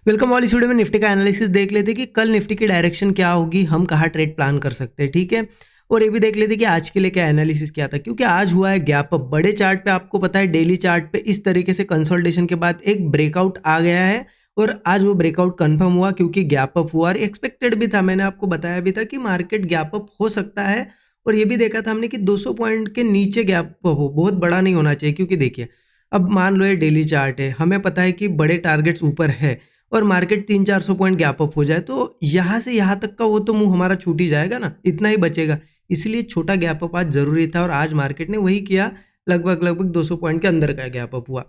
Welcome all. इस video में Nifty का एनालिसिस देख लेते हैं कि कल निफ्टी की डायरेक्शन क्या होगी, हम कहाँ ट्रेड प्लान कर सकते हैं। ठीक है, और ये भी देख लेते हैं कि आज के लिए क्या एनालिसिस क्या था, क्योंकि आज हुआ है गैप अप। बड़े चार्ट पे आपको पता है, डेली चार्ट पे इस तरीके से कंसोलिडेशन के बाद एक ब्रेकआउट आ गया है और आज वो ब्रेकआउट कंफर्म हुआ क्योंकि गैप अप हुआ और एक्सपेक्टेड भी था। मैंने आपको बताया भी था कि मार्केट गैप अप हो सकता है और ये भी देखा था हमने कि 200 पॉइंट के नीचे गैप अप हो, बहुत बड़ा नहीं होना चाहिए। क्योंकि देखिए, अब मान लो ये डेली चार्ट है, हमें पता है कि बड़े टारगेट्स ऊपर है और मार्केट 300-400 पॉइंट गैप अप हो जाए तो यहाँ से यहाँ तक का वो तो मुंह हमारा छूट ही जाएगा ना, इतना ही बचेगा। इसलिए छोटा गैप अप आज जरूरी था और आज मार्केट ने वही किया, लगभग 200 पॉइंट के अंदर का गैप अप हुआ।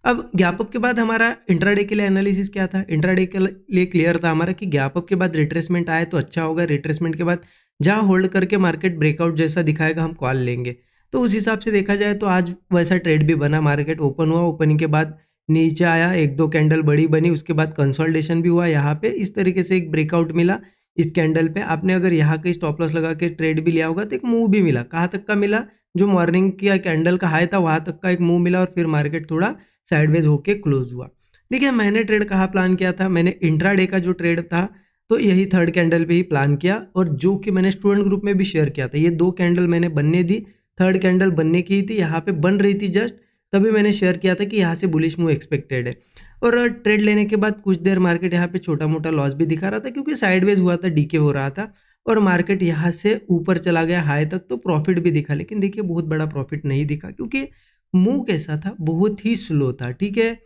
अब गैप अप के बाद हमारा इंट्राडे के लिए एनालिसिस क्या था, इंट्राडे के लिए क्लियर था हमारा कि गैप अप के बाद रिट्रेसमेंट आए तो अच्छा होगा। रिट्रेसमेंट के बाद जहाँ होल्ड करके मार्केट ब्रेकआउट जैसा दिखाएगा हम कॉल लेंगे। तो उस हिसाब से देखा जाए तो आज वैसा ट्रेड भी बना। मार्केट ओपन हुआ, ओपनिंग के बाद नीचे आया, एक दो कैंडल बड़ी बनी, उसके बाद कंसोलिडेशन भी हुआ। यहाँ पे इस तरीके से एक ब्रेकआउट मिला इस कैंडल पे। आपने अगर यहाँ के स्टॉप लॉस लगा के ट्रेड भी लिया होगा तो एक मूव भी मिला। कहाँ तक का मिला, जो मॉर्निंग की कैंडल का हाई था वहाँ तक का एक मूव मिला और फिर मार्केट थोड़ा साइडवेज होके क्लोज हुआ। देखिए, मैंने ट्रेड कहाँ प्लान किया था, मैंने इंट्राडे का जो ट्रेड था तो यही थर्ड कैंडल पे ही प्लान किया और जो कि मैंने स्टूडेंट ग्रुप में भी शेयर किया था। ये दो कैंडल मैंने बनने दी, थर्ड कैंडल बनने की थी, यहाँ पे बन रही थी जस्ट, तभी मैंने शेयर किया था कि यहाँ से बुलिश मूव एक्सपेक्टेड है। और ट्रेड लेने के बाद कुछ देर मार्केट यहाँ पे छोटा मोटा लॉस भी दिखा रहा था क्योंकि साइडवेज हुआ था, डीके हो रहा था और मार्केट यहाँ से ऊपर चला गया हाई तक, तो प्रॉफिट भी दिखा। लेकिन देखिए, बहुत बड़ा प्रॉफिट नहीं दिखा क्योंकि मूव कैसा था, बहुत ही स्लो था। ठीक है,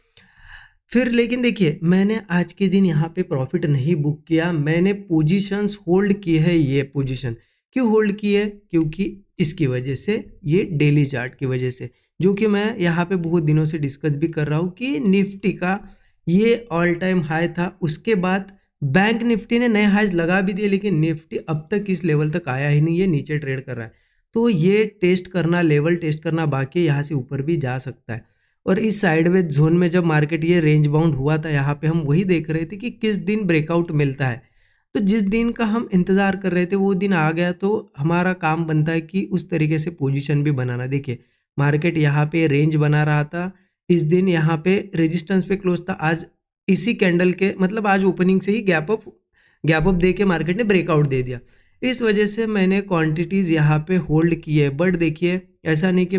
फिर लेकिन देखिए, मैंने आज के दिन यहाँ पे प्रॉफिट नहीं बुक किया, मैंने पोजीशंस होल्ड की है। ये पोजीशन क्यों होल्ड की है, क्योंकि इसकी वजह से, ये डेली चार्ट की वजह से, जो कि मैं यहाँ पे बहुत दिनों से डिस्कस भी कर रहा हूँ कि निफ्टी का ये ऑल टाइम हाई था। उसके बाद बैंक निफ्टी ने नए हाइज लगा भी दिए, लेकिन निफ्टी अब तक इस लेवल तक आया ही नहीं, ये नीचे ट्रेड कर रहा है। तो ये टेस्ट करना, लेवल टेस्ट करना बाकी है, यहाँ से ऊपर भी जा सकता है। और इस साइडवेज जोन में जब मार्केट ये रेंज बाउंड हुआ था, यहाँ पे हम वही देख रहे थे कि किस दिन ब्रेकआउट मिलता है। तो जिस दिन का हम इंतज़ार कर रहे थे वो दिन आ गया, तो हमारा काम बनता है कि उस तरीके से पोजीशन भी बनाना। देखिए, मार्केट यहाँ पे रेंज बना रहा था, इस दिन यहाँ पे रेजिस्टेंस पे क्लोज था। आज इसी कैंडल के, मतलब आज ओपनिंग से ही गैप अप दे के मार्केट ने ब्रेकआउट दे दिया। इस वजह से मैंने क्वांटिटीज़ यहाँ पे होल्ड की है। बट देखिए, ऐसा नहीं कि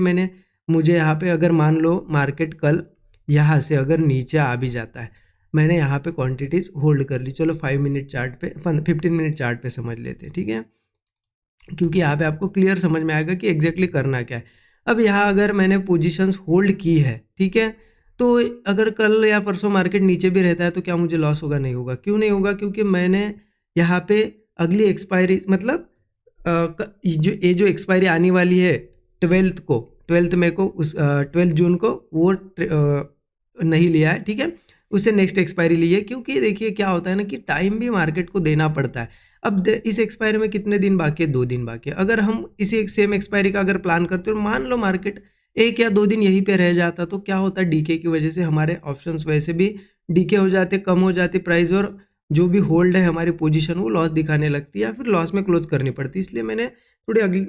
मुझे यहाँ पे अगर मान लो मार्केट कल यहाँ से अगर नीचे आ भी जाता है, मैंने यहाँ पे क्वांटिटीज़ होल्ड कर ली। चलो 5 मिनट चार्ट पे, 15 मिनट चार्ट पे समझ लेते हैं। ठीक है, क्योंकि यहाँ पे आपको क्लियर समझ में आएगा कि एग्जैक्टली करना क्या है। अब यहाँ अगर मैंने पोजीशंस होल्ड की है, ठीक है, तो अगर कल या परसों मार्केट नीचे भी रहता है तो क्या मुझे लॉस होगा? नहीं होगा। क्यों नहीं होगा? क्योंकि मैंने यहाँ पे अगली एक्सपायरी, मतलब जो एक्सपायरी आने वाली है 12 मई को, उस 12 जून को, वो नहीं लिया है। ठीक है, उससे नेक्स्ट एक्सपायरी ली है। क्योंकि देखिए क्या होता है ना कि टाइम भी मार्केट को देना पड़ता है। अब इस एक्सपायरी में कितने दिन बाकी है? 2 दिन बाकी है। अगर हम इसी सेम एक्सपायरी का अगर प्लान करते हो, मान लो मार्केट 1 या 2 दिन यहीं पे रह जाता, तो क्या होता है, डीके की वजह से हमारे ऑप्शंस वैसे भी डीके हो जाते, कम हो जाती प्राइस, और जो भी होल्ड है हमारी पोजीशन वो लॉस दिखाने लगती है या फिर लॉस में क्लोज करनी पड़ती है। इसलिए मैंने थोड़ी अगली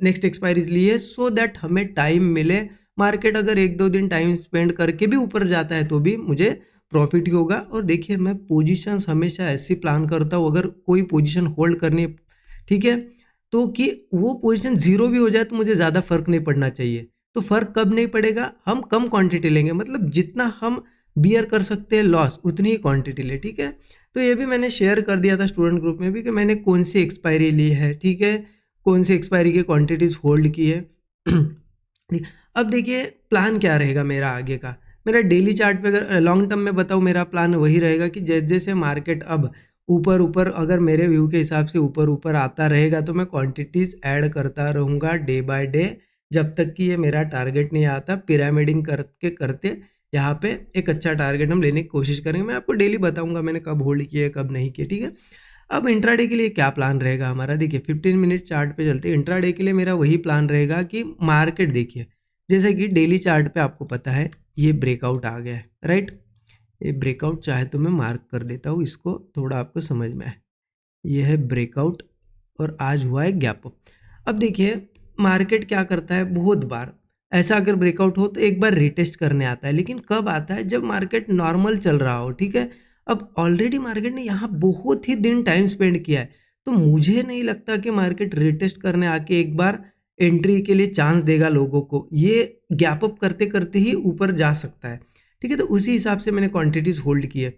नेक्स्ट एक्सपायरीज ली है, सो दैट हमें टाइम मिले। मार्केट अगर 1-2 दिन टाइम स्पेंड करके भी ऊपर जाता है तो भी मुझे प्रॉफिट ही होगा। और देखिए, मैं पोजीशंस हमेशा ऐसी प्लान करता हूँ, अगर कोई पोजीशन होल्ड करनी है, ठीक है, तो कि वो पोजीशन जीरो भी हो जाए तो मुझे ज़्यादा फर्क नहीं पड़ना चाहिए। तो फर्क कब नहीं पड़ेगा? हम कम क्वांटिटी लेंगे, मतलब जितना हम बियर कर सकते हैं लॉस, उतनी ही क्वांटिटी ले। ठीक है, तो ये भी मैंने शेयर कर दिया था स्टूडेंट ग्रुप में भी कि मैंने कौन सी एक्सपायरी ली है। ठीक है, कौन सी एक्सपायरी की क्वांटिटीज़ होल्ड की है। अब देखिए, प्लान क्या रहेगा मेरा आगे का। मेरा डेली चार्ट पे अगर लॉन्ग टर्म में बताऊँ, मेरा प्लान वही रहेगा कि जैसे जैसे मार्केट अब ऊपर ऊपर, अगर मेरे व्यू के हिसाब से ऊपर ऊपर आता रहेगा, तो मैं क्वांटिटीज़ ऐड करता रहूँगा डे बाय डे, जब तक कि ये मेरा टारगेट नहीं आता। पिरामिडिंग करके करते यहाँ पे एक अच्छा टारगेट हम लेने की कोशिश करेंगे। मैं आपको डेली बताऊंगा मैंने कब होल्ड किया, कब नहीं किया। ठीक है, अब इंट्राडे के लिए क्या प्लान रहेगा हमारा? देखिए, 15 मिनट चार्ट पे चलते हैं। इंट्राडे के लिए मेरा वही प्लान रहेगा कि मार्केट, देखिए, जैसे कि डेली चार्ट पे आपको पता है ये ब्रेकआउट आ गया है, राइट। ये ब्रेकआउट चाहे तो मैं मार्क कर देता हूँ, इसको थोड़ा आपको समझ में आए। ये है ब्रेकआउट और आज हुआ है गैप अप। अब देखिए, मार्केट क्या करता है, बहुत बार ऐसा अगर ब्रेकआउट हो तो एक बार रिटेस्ट करने आता है, लेकिन कब आता है? जब मार्केट नॉर्मल चल रहा हो। ठीक है, अब ऑलरेडी मार्केट ने यहाँ बहुत ही दिन टाइम स्पेंड किया है, तो मुझे नहीं लगता कि मार्केट रिटेस्ट करने आके एक बार एंट्री के लिए चांस देगा लोगों को। ये गैप अप करते करते ही ऊपर जा सकता है, ठीक है। तो उसी हिसाब से मैंने क्वांटिटीज होल्ड की है।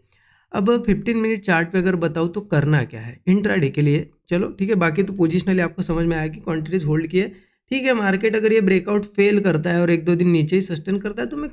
अब 15 मिनट चार्ट पे अगर बताऊँ तो करना क्या है इंट्राडे के लिए, चलो ठीक है। बाकी तो पोजिशनली आपको समझ में आया कि क्वांटिटीज होल्ड की है, ठीक है। मार्केट अगर ये ब्रेकआउट फेल करता है और 1-2 दिन नीचे ही सस्टेन करता है तो मैं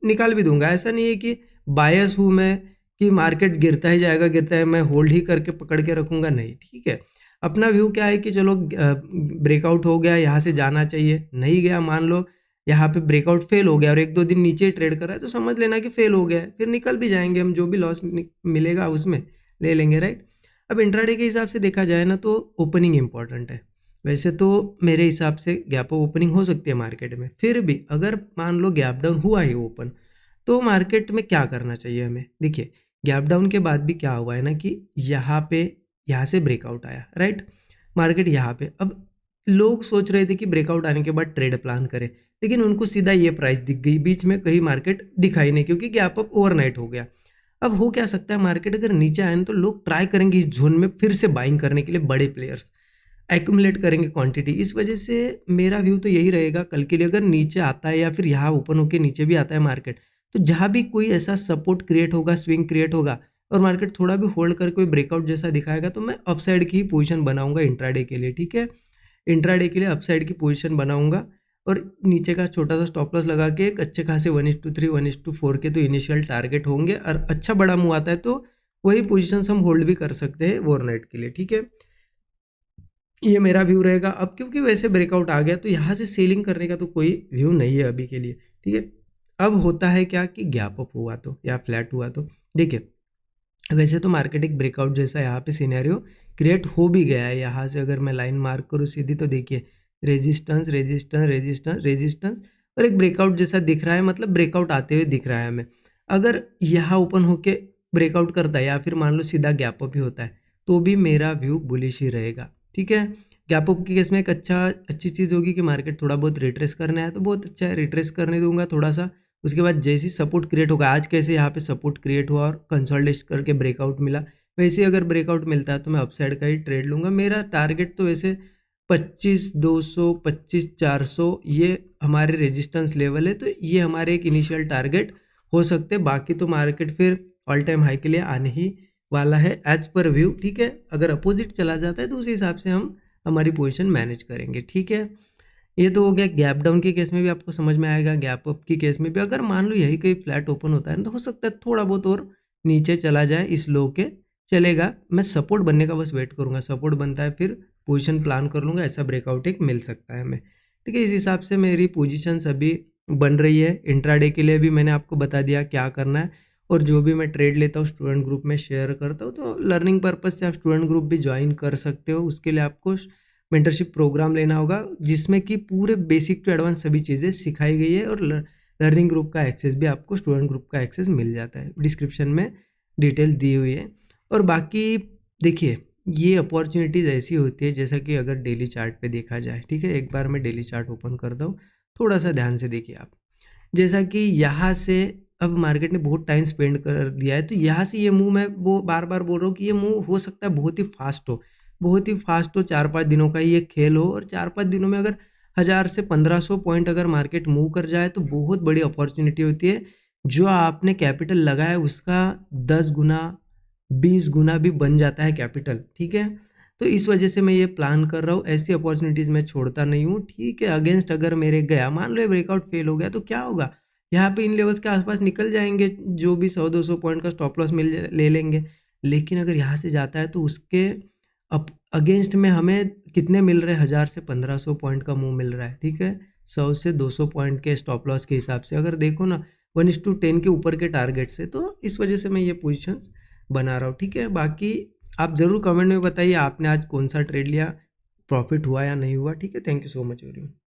निकाल भी दूंगा। ऐसा नहीं है कि बायस हूँ मैं कि मार्केट गिरता ही जाएगा, गिरता है मैं होल्ड ही करके पकड़ के रखूंगा, नहीं, ठीक है। अपना व्यू क्या है कि चलो ब्रेकआउट हो गया, यहाँ से जाना चाहिए, नहीं गया, मान लो यहाँ पे ब्रेकआउट फेल हो गया और 1-2 दिन नीचे ट्रेड कर रहा है तो समझ लेना कि फेल हो गया है, फिर निकल भी जाएंगे हम, जो भी लॉस मिलेगा उसमें ले लेंगे, राइट। अब इंट्राडे के हिसाब से देखा जाए ना तो ओपनिंग इंपॉर्टेंट है। वैसे तो मेरे हिसाब से गैप अप ओपनिंग हो सकती है मार्केट में, फिर भी अगर मान लो गैप डाउन हुआ ही ओपन, तो मार्केट में क्या करना चाहिए हमें। देखिए गैप डाउन के बाद भी क्या हुआ है ना कि यहाँ से ब्रेकआउट आया, राइट। मार्केट यहाँ पे, अब लोग सोच रहे थे कि ब्रेकआउट आने के बाद ट्रेड प्लान करें, लेकिन उनको सीधा ये प्राइस दिख गई, बीच में कहीं मार्केट दिखाई नहीं, क्योंकि गैप अप ओवरनाइट हो गया। अब हो क्या सकता है, मार्केट अगर नीचे आए ना तो लोग ट्राई करेंगे इस जोन में फिर से बाइंग करने के लिए, बड़े प्लेयर्स एक्यूमुलेट करेंगे क्वांटिटी। इस वजह से मेरा व्यू तो यही रहेगा कल के लिए, अगर नीचे आता है या फिर यहाँ ओपन होकर नीचे भी आता है मार्केट, तो जहाँ भी कोई ऐसा सपोर्ट क्रिएट होगा, स्विंग क्रिएट होगा और मार्केट थोड़ा भी होल्ड कर कोई ब्रेकआउट जैसा दिखाएगा, तो मैं अपसाइड की ही पोजीशन बनाऊंगा इंट्राडे के लिए, ठीक है। इंट्राडे के लिए अपसाइड की पोजीशन बनाऊंगा और नीचे का छोटा सा स्टॉप लॉस लगा के एक अच्छे खासे 1:3 1:4 के तो इनिशियल टारगेट होंगे, और अच्छा बड़ा मूव आता है तो वही पोजीशन हम होल्ड भी कर सकते हैं ओवरनाइट के लिए, ठीक है। ये मेरा व्यू रहेगा। अब क्योंकि वैसे ब्रेकआउट आ गया तो यहाँ से सेलिंग करने का तो कोई व्यू नहीं है अभी के लिए, ठीक है। अब होता है क्या कि गैप अप हुआ तो या फ्लैट हुआ तो देखिए, वैसे तो मार्केट एक ब्रेकआउट जैसा यहाँ पे सिनेरियो क्रिएट हो भी गया है। यहाँ से अगर मैं लाइन मार्क करूँ सीधी तो देखिए रेजिस्टेंस रेजिस्टेंस रेजिस्टेंस रेजिस्टेंस और एक ब्रेकआउट जैसा दिख रहा है, मतलब ब्रेकआउट आते हुए दिख रहा है हमें। अगर यहाँ ओपन होके ब्रेकआउट करता है या फिर मान लो सीधा गैप अप ही होता है तो भी मेरा व्यू बुलिश ही रहेगा, ठीक है। गैप अप के केस में एक अच्छी चीज़ होगी कि मार्केट थोड़ा बहुत रिट्रेस करने आया तो बहुत अच्छा है, रिट्रेस करने दूंगा थोड़ा सा। उसके बाद जैसे ही सपोर्ट क्रिएट होगा, आज कैसे यहाँ पे सपोर्ट क्रिएट हुआ और कंसोलिडेट करके ब्रेकआउट मिला, वैसे ही अगर ब्रेकआउट मिलता है तो मैं अपसाइड का ही ट्रेड लूँगा। मेरा टारगेट तो वैसे 25,200 25,400 ये हमारे रेजिस्टेंस लेवल है, तो ये हमारे एक इनिशियल टारगेट हो सकते हैं। बाकी तो मार्केट फिर ऑल टाइम हाई के लिए आने ही वाला है एज पर व्यू, ठीक है। अगर अपोजिट चला जाता है तो उस हिसाब से हम हमारी पोजीशन मैनेज करेंगे, ठीक है। ये तो हो गया गैप डाउन के केस में भी आपको समझ में आएगा। गैप अप की केस में भी अगर मान लो यही कहीं फ्लैट ओपन होता है ना तो हो सकता है थोड़ा बहुत और नीचे चला जाए, इस लो के चलेगा। मैं सपोर्ट बनने का बस वेट करूंगा, सपोर्ट बनता है फिर पोजीशन प्लान कर लूँगा, ऐसा ब्रेकआउट एक मिल सकता है हमें, ठीक है। इस हिसाब से मेरी पोजीशन अभी बन रही है। इंट्राडे के लिए भी मैंने आपको बता दिया क्या करना है, और जो भी मैं ट्रेड लेता हूँ स्टूडेंट ग्रुप में शेयर करता हूँ, तो लर्निंग पर्पज़ से आप स्टूडेंट ग्रुप भी ज्वाइन कर सकते हो। उसके लिए आपको मेंटरशिप प्रोग्राम लेना होगा जिसमें कि पूरे बेसिक टू एडवांस सभी चीज़ें सिखाई गई है, और लर्निंग ग्रुप का एक्सेस भी आपको, स्टूडेंट ग्रुप का एक्सेस मिल जाता है, डिस्क्रिप्शन में डिटेल दी हुई है। और बाकी देखिए ये अपॉर्चुनिटीज़ ऐसी होती है जैसा कि अगर डेली चार्ट पे देखा जाए, ठीक है। एक बार मैं डेली चार्ट ओपन करता हूँ, थोड़ा सा ध्यान से देखिए आप। जैसा कि यहाँ से अब मार्केट ने बहुत टाइम स्पेंड कर दिया है, तो यहाँ से ये मूव मैं वो बार बार बोल रहा हूँ कि ये मूव हो सकता है बहुत ही फास्ट हो, बहुत ही फास्ट हो, 4-5 दिनों का ये खेल हो, और 4-5 दिनों में अगर 1000 से 1500 पॉइंट अगर मार्केट मूव कर जाए तो बहुत बड़ी अपॉर्चुनिटी होती है। जो आपने कैपिटल लगाया उसका 10 गुना 20 गुना भी बन जाता है कैपिटल, ठीक है। तो इस वजह से मैं ये प्लान कर रहा हूँ, ऐसी अपॉर्चुनिटीज़ मैं छोड़ता नहीं हूँ, ठीक है। अगेंस्ट अगर मेरे गया, मान लो ब्रेकआउट फेल हो गया तो क्या होगा, यहाँ पे इन लेवल्स के आसपास निकल जाएंगे, जो भी 100-200 पॉइंट का स्टॉप लॉस ले लेंगे। लेकिन अगर यहाँ से जाता है तो उसके अब अगेंस्ट में हमें कितने मिल रहे हैं, 1000 से 1500 पॉइंट का मूव मिल रहा है, ठीक है। 100 से 200 पॉइंट के स्टॉप लॉस के हिसाब से अगर देखो ना 1:10 के ऊपर के टारगेट से, तो इस वजह से मैं ये पोजीशंस बना रहा हूँ, ठीक है। बाकी आप ज़रूर कमेंट में बताइए आपने आज कौन सा ट्रेड लिया, प्रॉफिट हुआ या नहीं हुआ, ठीक है। Thank you so much everyone.